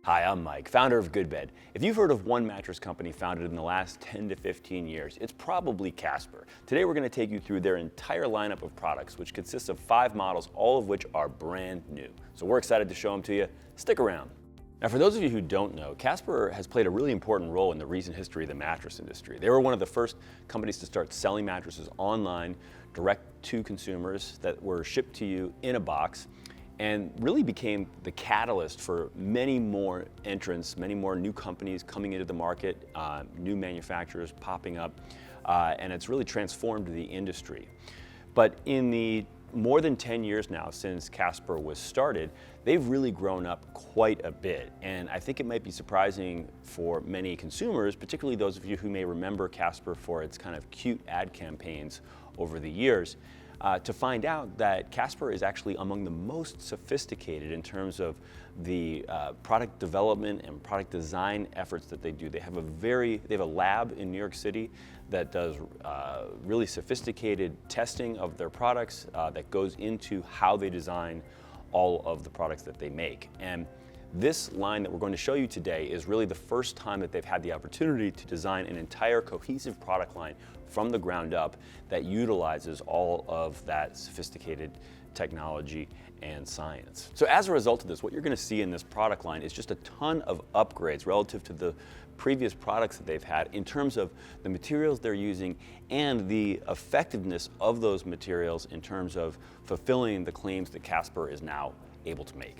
Hi, I'm Mike, founder of GoodBed. If you've heard of one mattress company founded in the last 10 to 15 years, it's probably Casper. Today we're going to take you through their entire lineup of products, which consists of 5 models, all of which are brand new. So we're excited to show them to you. Stick around. Now, for those of you who don't know, Casper has played a really important role in the recent history of the mattress industry. They were one of the first companies to start selling mattresses online, direct to consumers that were shipped to you in a box, and really became the catalyst for many more entrants, many more new companies coming into the market, new manufacturers popping up, and it's really transformed the industry. But in the more than 10 years now since Casper was started, they've really grown up quite a bit. And I think it might be surprising for many consumers, particularly those of you who may remember Casper for its kind of cute ad campaigns over the years, to find out that Casper is actually among the most sophisticated in terms of the product development and product design efforts that they do. They have a lab in New York City that does really sophisticated testing of their products that goes into how they design all of the products that they make. And this line that we're going to show you today is really the first time that they've had the opportunity to design an entire cohesive product line from the ground up that utilizes all of that sophisticated technology and science. So as a result of this, what you're going to see in this product line is just a ton of upgrades relative to the previous products that they've had in terms of the materials they're using and the effectiveness of those materials in terms of fulfilling the claims that Casper is now able to make.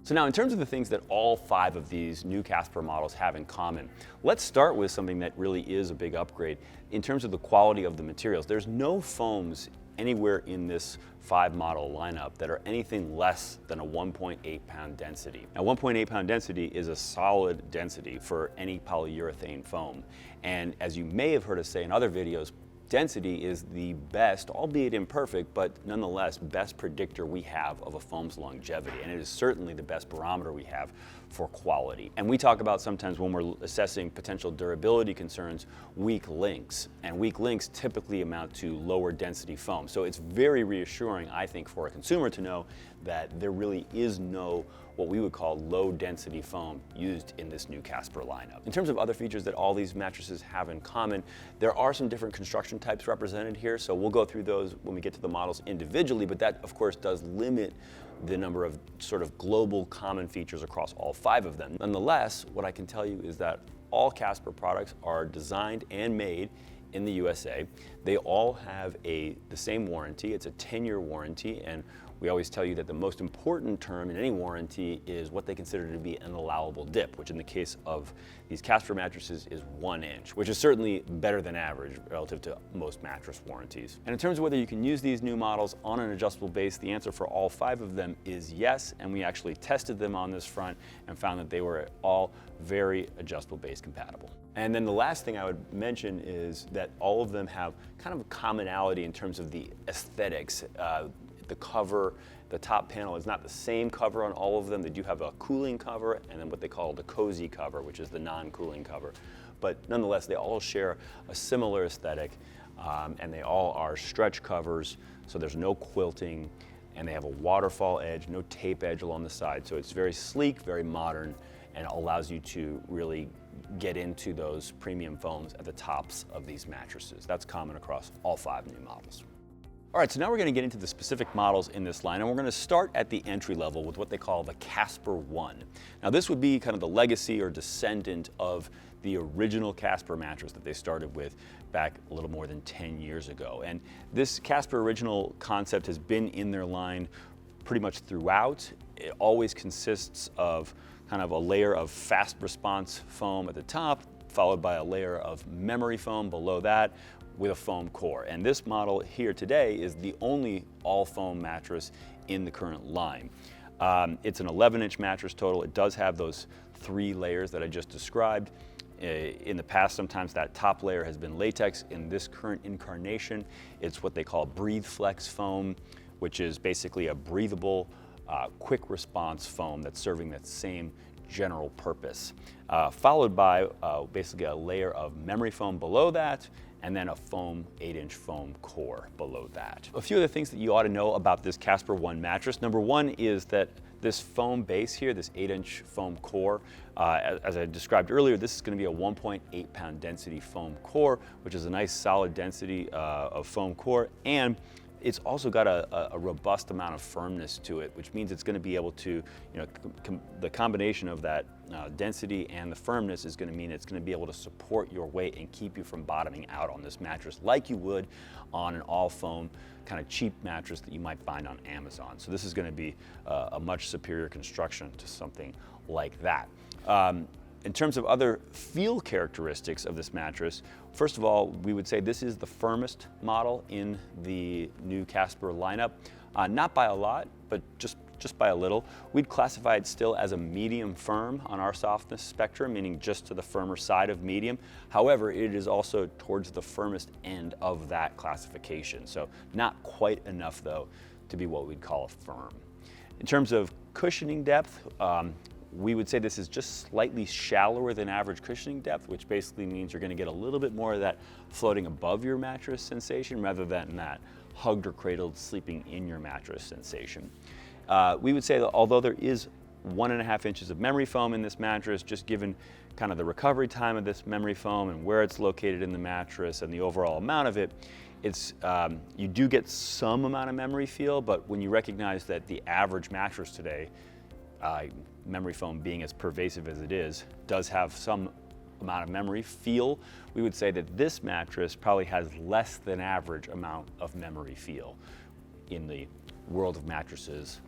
So now, in terms of the things that all 5 of these new Casper models have in common, let's start with something that really is a big upgrade in terms of the quality of the materials. There's no foams anywhere in this 5 model lineup that are anything less than a 1.8 pound density. Now, 1.8 pound density is a solid density for any polyurethane foam. And as you may have heard us say in other videos, density is the best, albeit imperfect, but nonetheless best predictor we have of a foam's longevity, and it is certainly the best barometer we have for quality. And we talk about sometimes when we're assessing potential durability concerns, weak links, and weak links typically amount to lower density foam. So it's very reassuring, I think, for a consumer to know that there really is no what we would call low density foam used in this new Casper lineup. In terms of other features that all these mattresses have in common, there are some different construction types represented here, so we'll go through those when we get to the models individually, but that of course does limit the number of sort of global common features across all 5 of them. Nonetheless, what I can tell you is that all Casper products are designed and made in the USA. They all have the same warranty. It's a 10-year warranty, and we always tell you that the most important term in any warranty is what they consider to be an allowable dip, which in the case of these Casper mattresses is 1 inch, which is certainly better than average relative to most mattress warranties. And in terms of whether you can use these new models on an adjustable base, the answer for all 5 of them is yes, and we actually tested them on this front and found that they were all very adjustable base compatible. And then the last thing I would mention is that all of them have kind of a commonality in terms of the aesthetics. The cover, the top panel is not the same cover on all of them. They do have a cooling cover and then what they call the cozy cover, which is the non-cooling cover. But nonetheless, they all share a similar aesthetic, and they all are stretch covers, so there's no quilting, and they have a waterfall edge, no tape edge along the side. So it's very sleek, very modern, and allows you to really get into those premium foams at the tops of these mattresses. That's common across all 5 new models. All right, so now we're going to get into the specific models in this line, and we're going to start at the entry level with what they call the Casper 1. Now, this would be kind of the legacy or descendant of the original Casper mattress that they started with back a little more than 10 years ago. And this Casper original concept has been in their line pretty much throughout. It always consists of kind of a layer of fast response foam at the top, followed by a layer of memory foam below that, with a foam core. And this model here today is the only all foam mattress in the current line. It's an 11-inch mattress total. It does have those 3 layers that I just described. In the past, sometimes that top layer has been latex. In this current incarnation, it's what they call Breathe Flex foam, which is basically a breathable, quick response foam that's serving that same general purpose, followed by basically a layer of memory foam below that, and then a foam 8-inch foam core below that. A few other things that you ought to know about this Casper 1 mattress. Number 1 is that This foam base here, this 8-inch foam core, as I described earlier, this is going to be a 1.8 pound density foam core, which is a nice solid density of foam core, and it's also got a robust amount of firmness to it, which means it's going to be able to, the combination of that density and the firmness is going to mean it's going to be able to support your weight and keep you from bottoming out on this mattress like you would on an all foam kind of cheap mattress that you might find on Amazon. So this is going to be a much superior construction to something like that. In terms of other feel characteristics of this mattress, first of all, we would say this is the firmest model in the new Casper lineup. Not by a lot, but just by a little. We'd classify it still as a medium firm on our softness spectrum, meaning just to the firmer side of medium. However, it is also towards the firmest end of that classification. So not quite enough though to be what we'd call a firm. In terms of cushioning depth, we would say this is just slightly shallower than average cushioning depth, which basically means you're going to get a little bit more of that floating above your mattress sensation rather than that hugged or cradled sleeping in your mattress sensation. We would say that although there is 1.5 inches of memory foam in this mattress, just given kind of the recovery time of this memory foam and where it's located in the mattress and the overall amount of it, it's, you do get some amount of memory feel, but when you recognize that the average mattress today, memory foam being as pervasive as it is, does have some amount of memory feel, we would say that this mattress probably has less than average amount of memory feel in the world of mattresses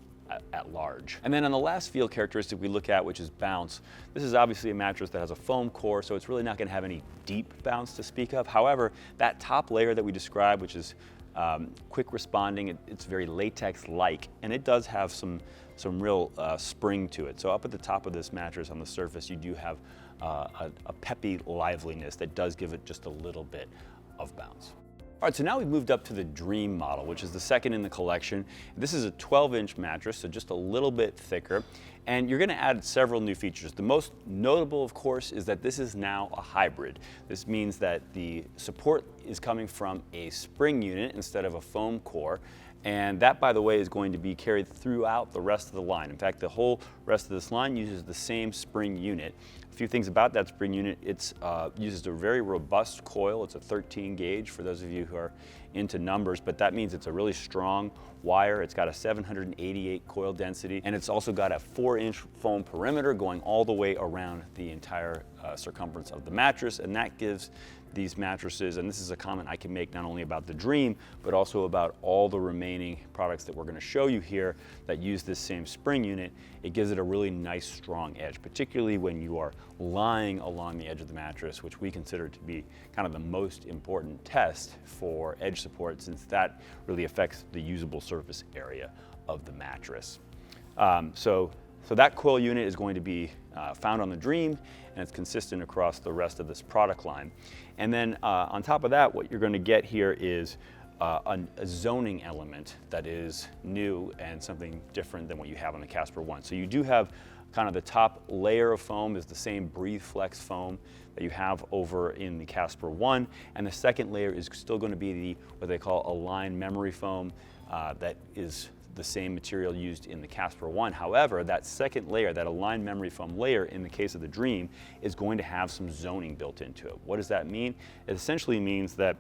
at large. And then on the last feel characteristic we look at, which is bounce, this is obviously a mattress that has a foam core, so it's really not going to have any deep bounce to speak of. However, that top layer that we described, which is quick responding, it's very latex-like, and it does have some real spring to it. So up at the top of this mattress on the surface, you do have a peppy liveliness that does give it just a little bit of bounce. All right, so now we've moved up to the Dream model, which is the second in the collection. This is a 12-inch mattress, so just a little bit thicker, and you're gonna add several new features. The most notable, of course, is that this is now a hybrid. This means that the support is coming from a spring unit instead of a foam core, and that, by the way, is going to be carried throughout the rest of the line. In fact, the whole rest of this line uses the same spring unit. A few things about that spring unit: it uses a very robust coil. It's a 13 gauge for those of you who are into numbers, but that means it's a really strong wire. It's got a 788 coil density, and it's also got a 4-inch foam perimeter going all the way around the entire circumference of the mattress, and that gives these mattresses, and this is a comment I can make not only about the Dream, but also about all the remaining products that we're going to show you here that use this same spring unit. It gives it a really nice strong edge, particularly when you are lying along the edge of the mattress, which we consider to be kind of the most important test for edge support, since that really affects the usable surface area of the mattress. So that coil unit is going to be found on the Dream, and it's consistent across the rest of this product line. And then on top of that, what you're going to get here is a zoning element that is new and something different than what you have on the Casper 1. So you do have kind of the top layer of foam is the same Breathe Flex foam that you have over in the Casper 1, and the second layer is still going to be what they call Align memory foam that is the same material used in the Casper 1. However, that second layer, that Align memory foam layer in the case of the Dream, is going to have some zoning built into it. What does that mean? It essentially means that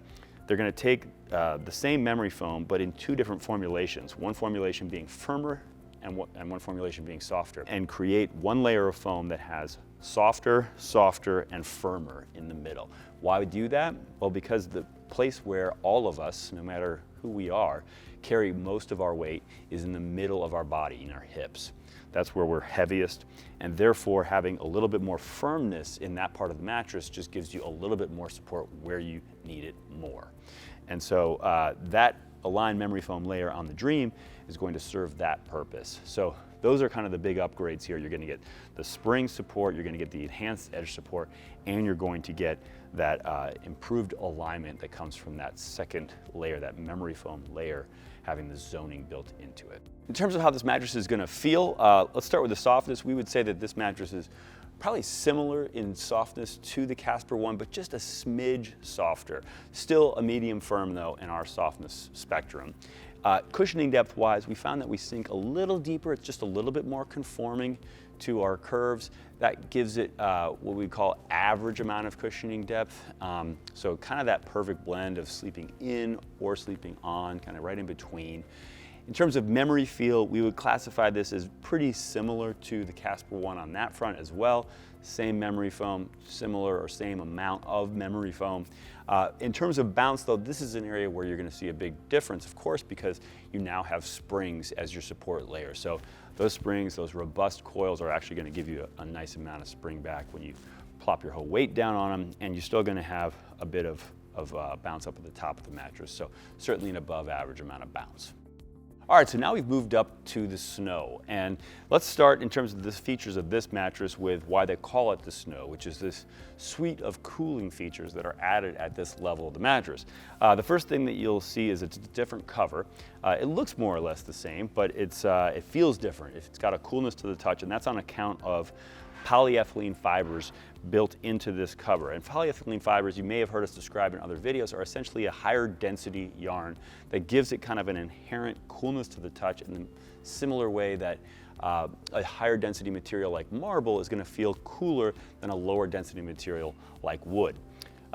they're going to take the same memory foam, but in two different formulations, one formulation being firmer and one formulation being softer, and create one layer of foam that has softer, softer, and firmer in the middle. Why would do that? Well, because the place where all of us, no matter who we are, carry most of our weight is in the middle of our body, in our hips. That's where we're heaviest, and therefore having a little bit more firmness in that part of the mattress just gives you a little bit more support where you need it more. And so that Align memory foam layer on the Dream is going to serve that purpose. So those are kind of the big upgrades here. You're going to get the spring support, you're going to get the enhanced edge support, and you're going to get that improved alignment that comes from that second layer, that memory foam layer, having the zoning built into it. In terms of how this mattress is going to feel, let's start with the softness. We would say that this mattress is probably similar in softness to the Casper 1, but just a smidge softer. Still a medium firm though in our softness spectrum. Cushioning depth wise, we found that we sink a little deeper. It's just a little bit more conforming to our curves. That gives it what we call average amount of cushioning depth. So kind of that perfect blend of sleeping in or sleeping on, kind of right in between. In terms of memory feel, we would classify this as pretty similar to the Casper one on that front as well. Same memory foam, similar or same amount of memory foam. In terms of bounce though, this is an area where you're gonna see a big difference, of course, because you now have springs as your support layer. So those springs, those robust coils are actually gonna give you a nice amount of spring back when you plop your whole weight down on them, and you're still gonna have a bit of bounce up at the top of the mattress. So certainly an above average amount of bounce. All right, so now we've moved up to the Snow, and let's start in terms of the features of this mattress with why they call it the Snow, which is this suite of cooling features that are added at this level of the mattress. The first thing that you'll see is it's a different cover. It looks more or less the same, but it feels different. It's got a coolness to the touch, and that's on account of polyethylene fibers built into this cover. And polyethylene fibers, you may have heard us describe in other videos, are essentially a higher density yarn that gives it kind of an inherent coolness to the touch in a similar way that a higher density material like marble is going to feel cooler than a lower density material like wood.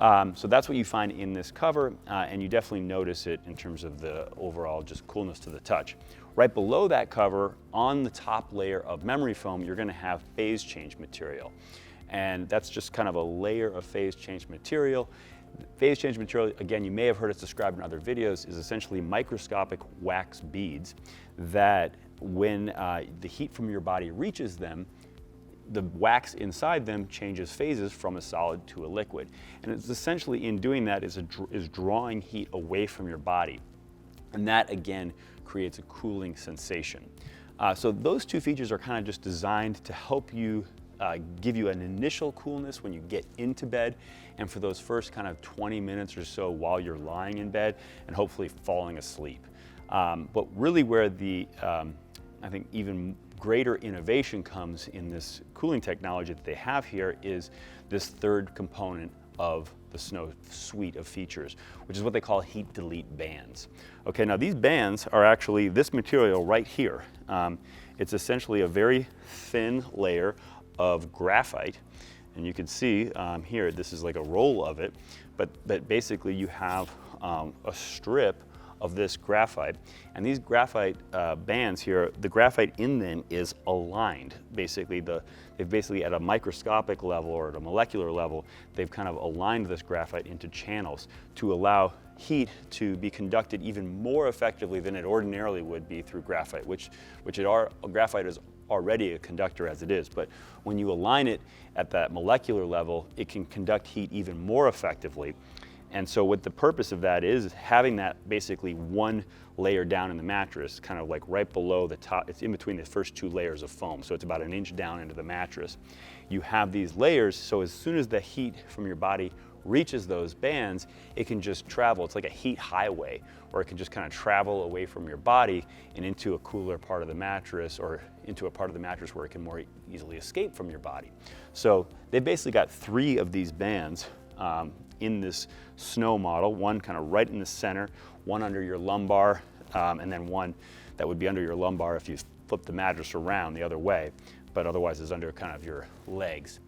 So that's what you find in this cover, and you definitely notice it in terms of the overall just coolness to the touch. Right below that cover, on the top layer of memory foam, you're going to have phase change material. And that's just kind of a layer of phase change material. Phase change material, again, you may have heard us described in other videos, is essentially microscopic wax beads that when the heat from your body reaches them, the wax inside them changes phases from a solid to a liquid. And it's essentially, in doing that, is drawing heat away from your body. And that, again, creates a cooling sensation. So those two features are kind of just designed to help you give you an initial coolness when you get into bed, and for those first kind of 20 minutes or so while you're lying in bed and hopefully falling asleep. But really where the, I think even greater innovation comes in this cooling technology that they have here is this third component of the Snow suite of features, which is what they call heat delete bands. Okay, now these bands are actually this material right here. It's essentially a very thin layer of graphite, and you can see here, this is like a roll of it, but basically you have a strip of this graphite, and these graphite bands here, the graphite in them is aligned. Basically, they've basically at a microscopic level or at a molecular level, they've kind of aligned this graphite into channels to allow heat to be conducted even more effectively than it ordinarily would be through graphite, graphite is already a conductor as it is, but when you align it at that molecular level, it can conduct heat even more effectively. And so what the purpose of that is having that basically one layer down in the mattress, kind of like right below the top, it's in between the first two layers of foam, so it's about an inch down into the mattress. You have these layers, so as soon as the heat from your body reaches those bands, it can just travel. It's like a heat highway, where it can just kind of travel away from your body and into a cooler part of the mattress, or into a part of the mattress where it can more easily escape from your body. So they basically got 3 of these bands in this Snow model, one kind of right in the center, one under your lumbar, and then one that would be under your lumbar if you flip the mattress around the other way, but otherwise is under kind of your legs.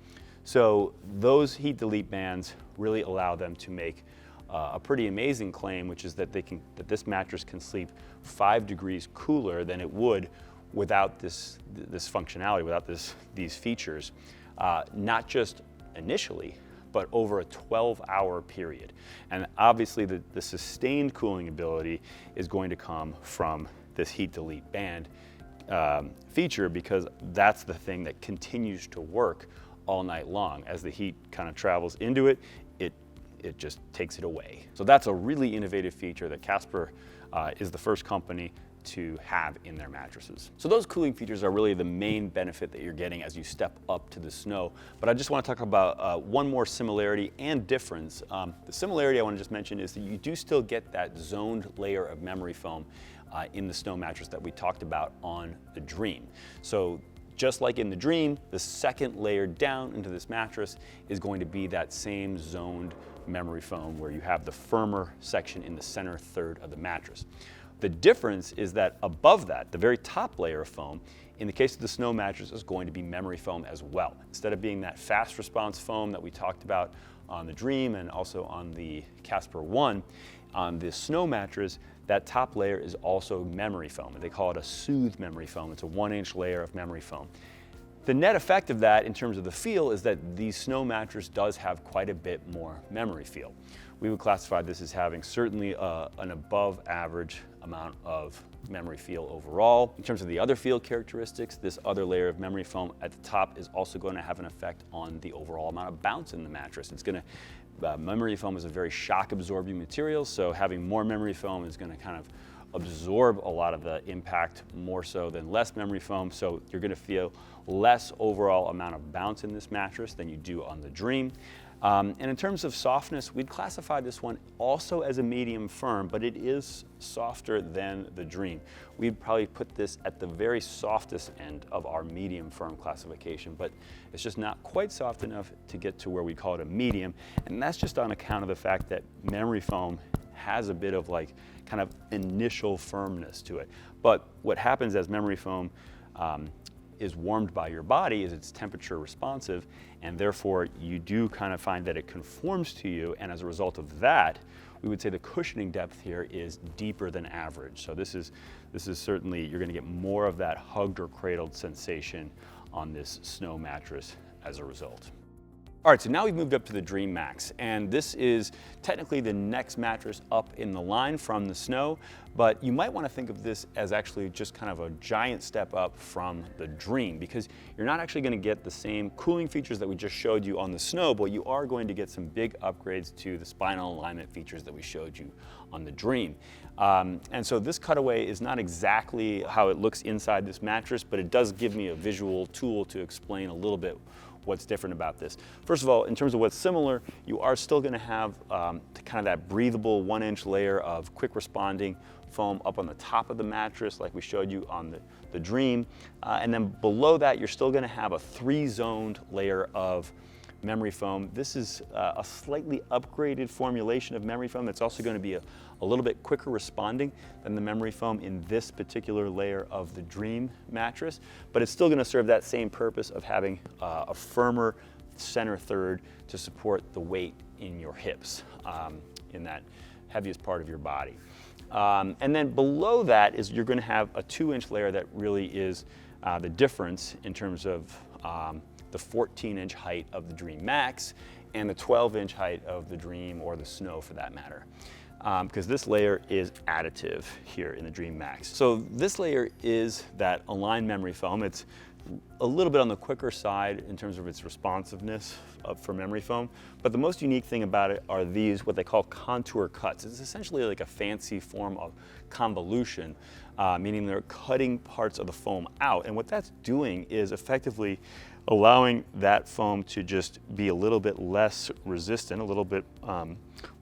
So those heat delete bands really allow them to make a pretty amazing claim, which is that this mattress can sleep 5 degrees cooler than it would without this functionality, without these features, not just initially, but over a 12-hour period. And obviously the sustained cooling ability is going to come from this heat delete band feature, because that's the thing that continues to work all night long. As the heat kind of travels into it, it just takes it away. So that's a really innovative feature that Casper is the first company to have in their mattresses. So those cooling features are really the main benefit that you're getting as you step up to the Snow. But I just want to talk about one more similarity and difference. The similarity I want to just mention is that you do still get that zoned layer of memory foam in the Snow mattress that we talked about on the Dream. So just like in the Dream, the second layer down into this mattress is going to be that same zoned memory foam, where you have the firmer section in the center third of the mattress. The difference is that above that, the very top layer of foam, in the case of the Snow mattress, is going to be memory foam as well. Instead of being that fast response foam that we talked about on the Dream and also on the Casper 1, on the Snow mattress, that top layer is also memory foam. They call it a soothed memory foam. It's a 1-inch layer of memory foam. The net effect of that in terms of the feel is that the Snow mattress does have quite a bit more memory feel. We would classify this as having certainly an above average amount of memory feel overall. In terms of the other feel characteristics, this other layer of memory foam at the top is also going to have an effect on the overall amount of bounce in the mattress. It's going to, memory foam is a very shock absorbing material, so having more memory foam is going to kind of absorb a lot of the impact more so than less memory foam, so you're going to feel less overall amount of bounce in this mattress than you do on the Dream. And in terms of softness, we'd classify this one also as a medium firm, but it is softer than the Dream. We'd probably put this at the very softest end of our medium firm classification, but it's just not quite soft enough to get to where we call it a medium. And that's just on account of the fact that memory foam has a bit of like kind of initial firmness to it. But what happens as memory foam is warmed by your body is it's temperature responsive, and therefore you do kind of find that it conforms to you, and as a result of that, we would say the cushioning depth here is deeper than average. So this is certainly, you're going to get more of that hugged or cradled sensation on this Snow mattress as a result. All right, so now we've moved up to the Dream Max, and this is technically the next mattress up in the line from the Snow, but you might want to think of this as actually just kind of a giant step up from the Dream, because you're not actually going to get the same cooling features that we just showed you on the Snow, but you are going to get some big upgrades to the spinal alignment features that we showed you on the Dream. And so this cutaway is not exactly how it looks inside this mattress, but it does give me a visual tool to explain a little bit what's different about this. First of all, in terms of what's similar, you are still going to have kind of that breathable 1-inch layer of quick responding foam up on the top of the mattress like we showed you on the Dream. And then below that, you're still going to have a 3-zoned layer of memory foam. This is a slightly upgraded formulation of memory foam that's also going to be a little bit quicker responding than the memory foam in this particular layer of the Dream mattress, but it's still going to serve that same purpose of having a firmer center third to support the weight in your hips, in that heaviest part of your body. And then below that is you're going to have a 2-inch layer that really is the difference in terms of the 14-inch height of the Dream Max and the 12-inch height of the Dream, or the Snow for that matter. Because this layer is additive here in the Dream Max. So this layer is that aligned memory foam. It's a little bit on the quicker side in terms of its responsiveness for memory foam, but the most unique thing about it are these, what they call contour cuts. It's essentially like a fancy form of convolution, meaning they're cutting parts of the foam out, and what that's doing is effectively allowing that foam to just be a little bit less resistant, a little bit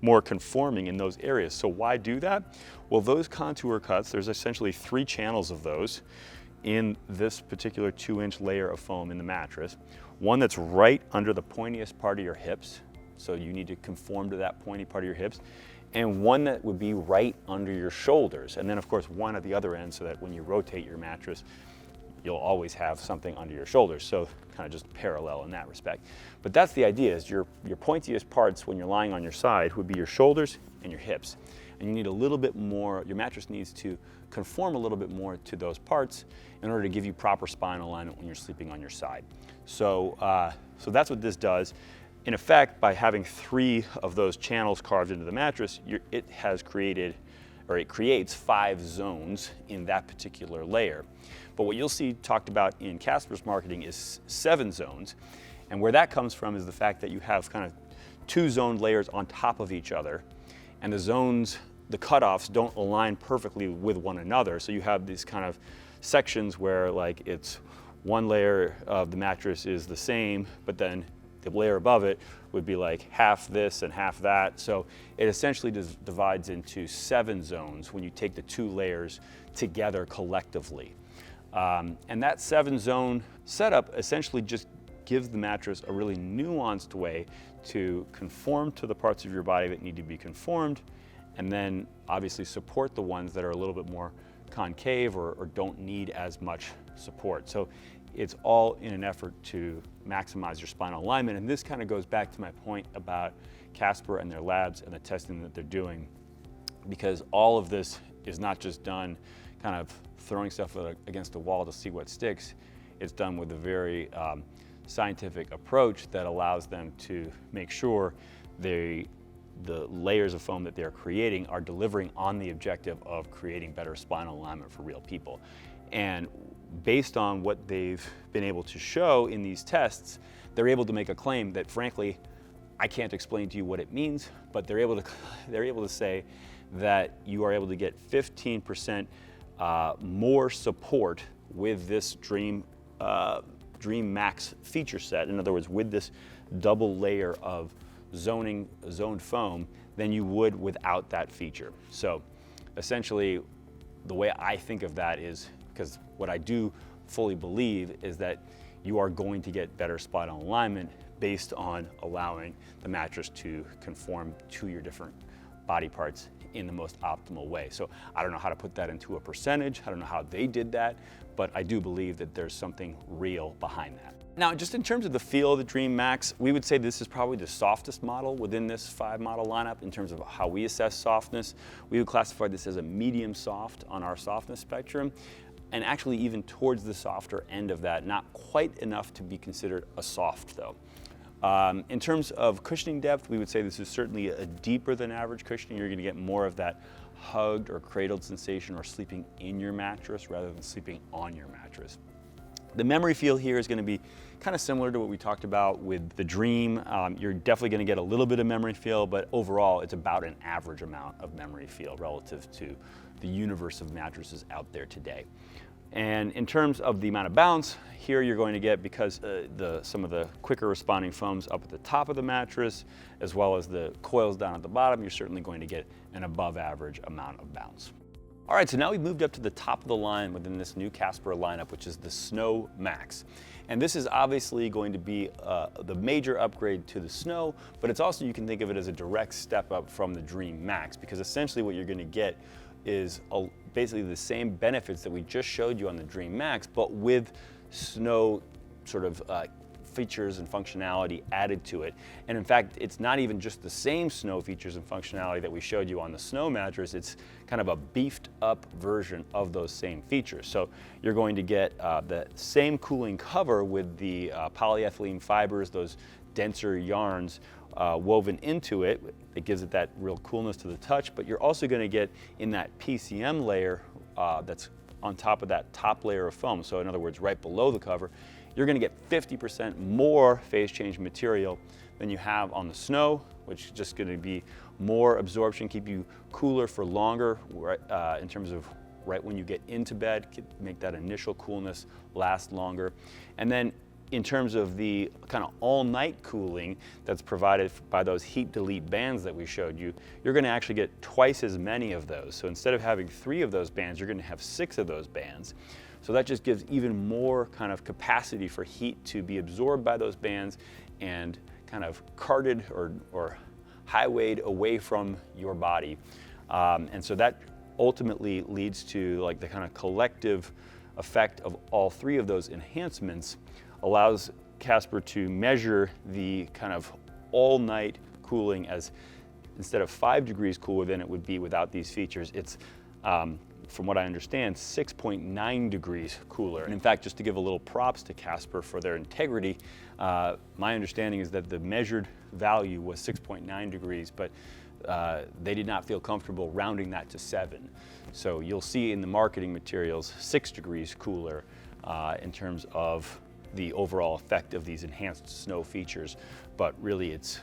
more conforming in those areas. So why do that? Well, those contour cuts, there's essentially 3 channels of those in this particular 2-inch layer of foam in the mattress. One that's right under the pointiest part of your hips, so you need to conform to that pointy part of your hips, and one that would be right under your shoulders, and then of course one at the other end so that when you rotate your mattress, you'll always have something under your shoulders, so kind of just parallel in that respect. But that's the idea, is your pointiest parts when you're lying on your side would be your shoulders and your hips. And you need a little bit more, your mattress needs to conform a little bit more to those parts in order to give you proper spinal alignment when you're sleeping on your side. So, so that's what this does. In effect, by having 3 of those channels carved into the mattress, it has created, or it creates 5 zones in that particular layer. But what you'll see talked about in Casper's marketing is 7 zones. And where that comes from is the fact that you have kind of 2 zoned layers on top of each other. And the zones, the cutoffs don't align perfectly with one another. So you have these kind of sections where like it's one layer of the mattress is the same, but then the layer above it would be like half this and half that. So it essentially divides into 7 zones when you take the 2 layers together collectively. And that 7-zone setup essentially just gives the mattress a really nuanced way to conform to the parts of your body that need to be conformed, and then obviously support the ones that are a little bit more concave or don't need as much support. So it's all in an effort to maximize your spinal alignment. And this kind of goes back to my point about Casper and their labs and the testing that they're doing, because all of this is not just done kind of throwing stuff against a wall to see what sticks. It's done with a very scientific approach that allows them to make sure the layers of foam that they're creating are delivering on the objective of creating better spinal alignment for real people. And based on what they've been able to show in these tests, they're able to make a claim that, frankly, I can't explain to you what it means, but they're able to say that you are able to get 15% more support with this Dream Max feature set. In other words, with this double layer of zoned foam than you would without that feature. So essentially, the way I think of that is, because what I do fully believe is that you are going to get better spinal alignment based on allowing the mattress to conform to your different body parts in the most optimal way. So I don't know how to put that into a percentage. I don't know how they did that, but I do believe that there's something real behind that. Now, just in terms of the feel of the Dream Max, we would say this is probably the softest model within this 5-model lineup in terms of how we assess softness. We would classify this as a medium soft on our softness spectrum, and actually even towards the softer end of that, not quite enough to be considered a soft though. In terms of cushioning depth, we would say this is certainly a deeper than average cushioning. You're going to get more of that hugged or cradled sensation or sleeping in your mattress rather than sleeping on your mattress. The memory feel here is going to be kind of similar to what we talked about with the Dream. You're definitely going to get a little bit of memory feel, but overall it's about an average amount of memory feel relative to the universe of mattresses out there today. And in terms of the amount of bounce, here you're going to get, because some of the quicker responding foams up at the top of the mattress, as well as the coils down at the bottom, you're certainly going to get an above average amount of bounce. All right, so now we've moved up to the top of the line within this new Casper lineup, which is the Snow Max. And this is obviously going to be the major upgrade to the Snow, but it's also, you can think of it as a direct step up from the Dream Max, because essentially what you're going to get is basically the same benefits that we just showed you on the Dream Max, but with Snow sort of features and functionality added to it. And in fact, it's not even just the same Snow features and functionality that we showed you on the Snow mattress, it's kind of a beefed up version of those same features. So you're going to get the same cooling cover with the polyethylene fibers, those denser yarns woven into it. It gives it that real coolness to the touch, but you're also going to get in that PCM layer that's on top of that top layer of foam. So in other words, right below the cover, you're going to get 50% more phase change material than you have on the Snow, which is just going to be more absorption, keep you cooler for longer in terms of right when you get into bed, make that initial coolness last longer. And then in terms of the kind of all-night cooling that's provided by those heat delete bands that we showed you, you're going to actually get twice as many of those. So instead of having 3 of those bands, you're going to have 6 of those bands. So that just gives even more kind of capacity for heat to be absorbed by those bands and kind of carted or highwayed away from your body. And so that ultimately leads to like the kind of collective effect of all 3 of those enhancements, allows Casper to measure the kind of all-night cooling as, instead of 5 degrees cooler than it would be without these features, it's from what I understand, 6.9 degrees cooler. And in fact, just to give a little props to Casper for their integrity, my understanding is that the measured value was 6.9 degrees, but they did not feel comfortable rounding that to 7. So you'll see in the marketing materials 6 degrees cooler in terms of the overall effect of these enhanced Snow features, but really it's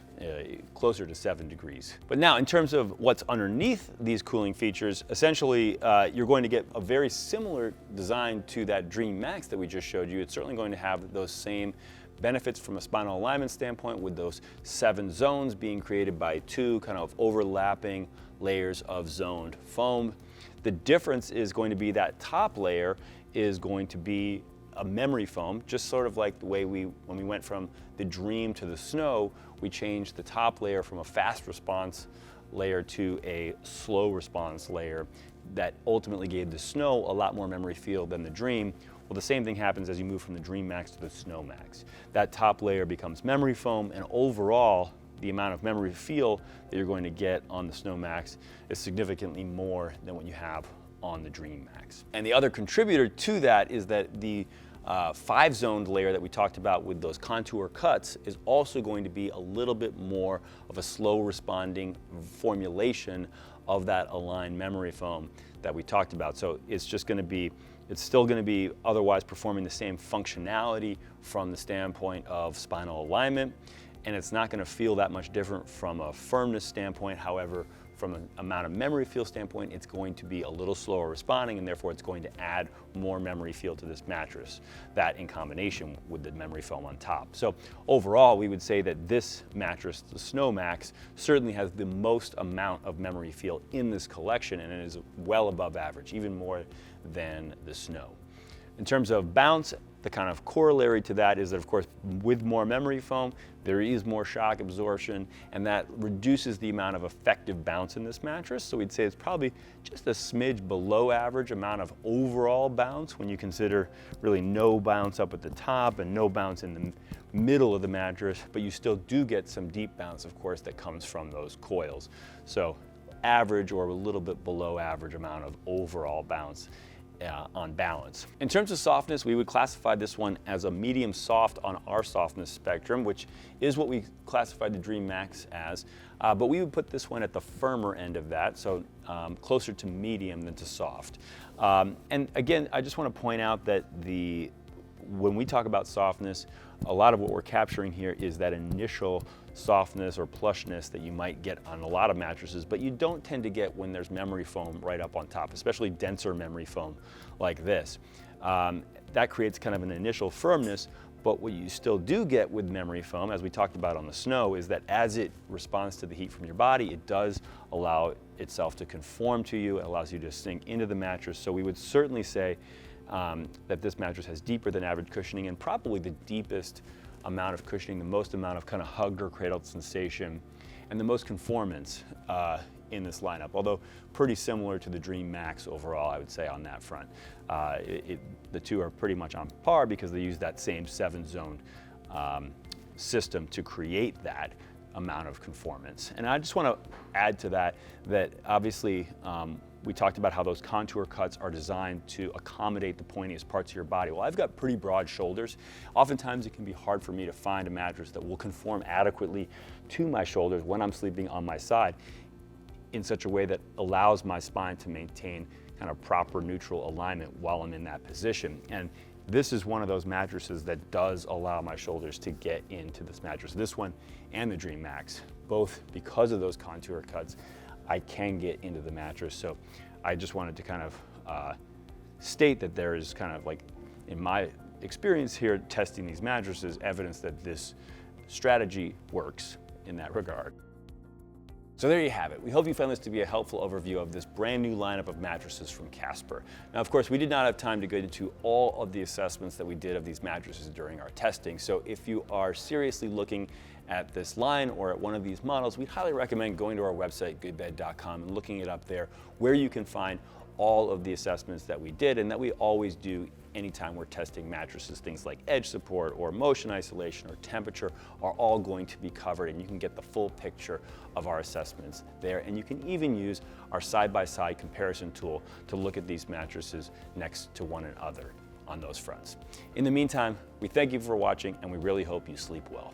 closer to 7 degrees. But now in terms of what's underneath these cooling features, essentially you're going to get a very similar design to that Dream Max that we just showed you. It's certainly going to have those same benefits from a spinal alignment standpoint, with those 7 zones being created by 2 kind of overlapping layers of zoned foam. The difference is going to be that top layer is going to be a memory foam, just sort of like the way when we went from the Dream to the Snow, we changed the top layer from a fast response layer to a slow response layer that ultimately gave the Snow a lot more memory feel than the Dream. Well, the same thing happens as you move from the Dream Max to the Snow Max. That top layer becomes memory foam, and overall, the amount of memory feel that you're going to get on the Snow Max is significantly more than what you have on the Dream Max. And the other contributor to that is that the 5-zoned layer that we talked about with those contour cuts is also going to be a little bit more of a slow responding formulation of that aligned memory foam that we talked about. So it's just going to be, it's still going to be otherwise performing the same functionality from the standpoint of spinal alignment, and it's not going to feel that much different from a firmness standpoint. However, from an amount of memory feel standpoint, it's going to be a little slower responding, and therefore it's going to add more memory feel to this mattress, that in combination with the memory foam on top. So overall, we would say that this mattress, the Snow Max, certainly has the most amount of memory feel in this collection, and it is well above average, even more than the Snow. In terms of bounce, the kind of corollary to that is that, of course, with more memory foam, there is more shock absorption, and that reduces the amount of effective bounce in this mattress. So we'd say it's probably just a smidge below average amount of overall bounce when you consider really no bounce up at the top and no bounce in the middle of the mattress, but you still do get some deep bounce, of course, that comes from those coils. So average or a little bit below average amount of overall bounce on balance. In terms of softness, we would classify this one as a medium soft on our softness spectrum, which is what we classified the Dream Max as, but we would put this one at the firmer end of that, so closer to medium than to soft. And again, I just want to point out that when we talk about softness, a lot of what we're capturing here is that initial softness or plushness that you might get on a lot of mattresses, but you don't tend to get when there's memory foam right up on top, especially denser memory foam like this. That creates kind of an initial firmness, but what you still do get with memory foam, as we talked about on the Snow, is that as it responds to the heat from your body, it does allow itself to conform to you. It allows you to sink into the mattress. So we would certainly say that this mattress has deeper than average cushioning, and probably the deepest amount of cushioning, the most amount of kind of hugged or cradled sensation, and the most conformance in this lineup, although pretty similar to the Dream Max overall, I would say, on that front. The two are pretty much on par because they use that same 7-zone system to create that amount of conformance. And I just want to add to that obviously we talked about how those contour cuts are designed to accommodate the pointiest parts of your body. Well, I've got pretty broad shoulders. Oftentimes it can be hard for me to find a mattress that will conform adequately to my shoulders when I'm sleeping on my side in such a way that allows my spine to maintain kind of proper neutral alignment while I'm in that position. And this is one of those mattresses that does allow my shoulders to get into this mattress. This one and the Dream Max, both because of those contour cuts, I can get into the mattress. So I just wanted to kind of state that there is kind of, like, in my experience here testing these mattresses, evidence that this strategy works in that regard. So there you have it. We hope you found this to be a helpful overview of this brand new lineup of mattresses from Casper. Now, of course, we did not have time to go into all of the assessments that we did of these mattresses during our testing. So if you are seriously looking at this line or at one of these models, we'd highly recommend going to our website, goodbed.com, and looking it up there, where you can find all of the assessments that we did and that we always do anytime we're testing mattresses. Things like edge support or motion isolation or temperature are all going to be covered, and you can get the full picture of our assessments there. And you can even use our side-by-side comparison tool to look at these mattresses next to one another on those fronts. In the meantime, we thank you for watching, and we really hope you sleep well.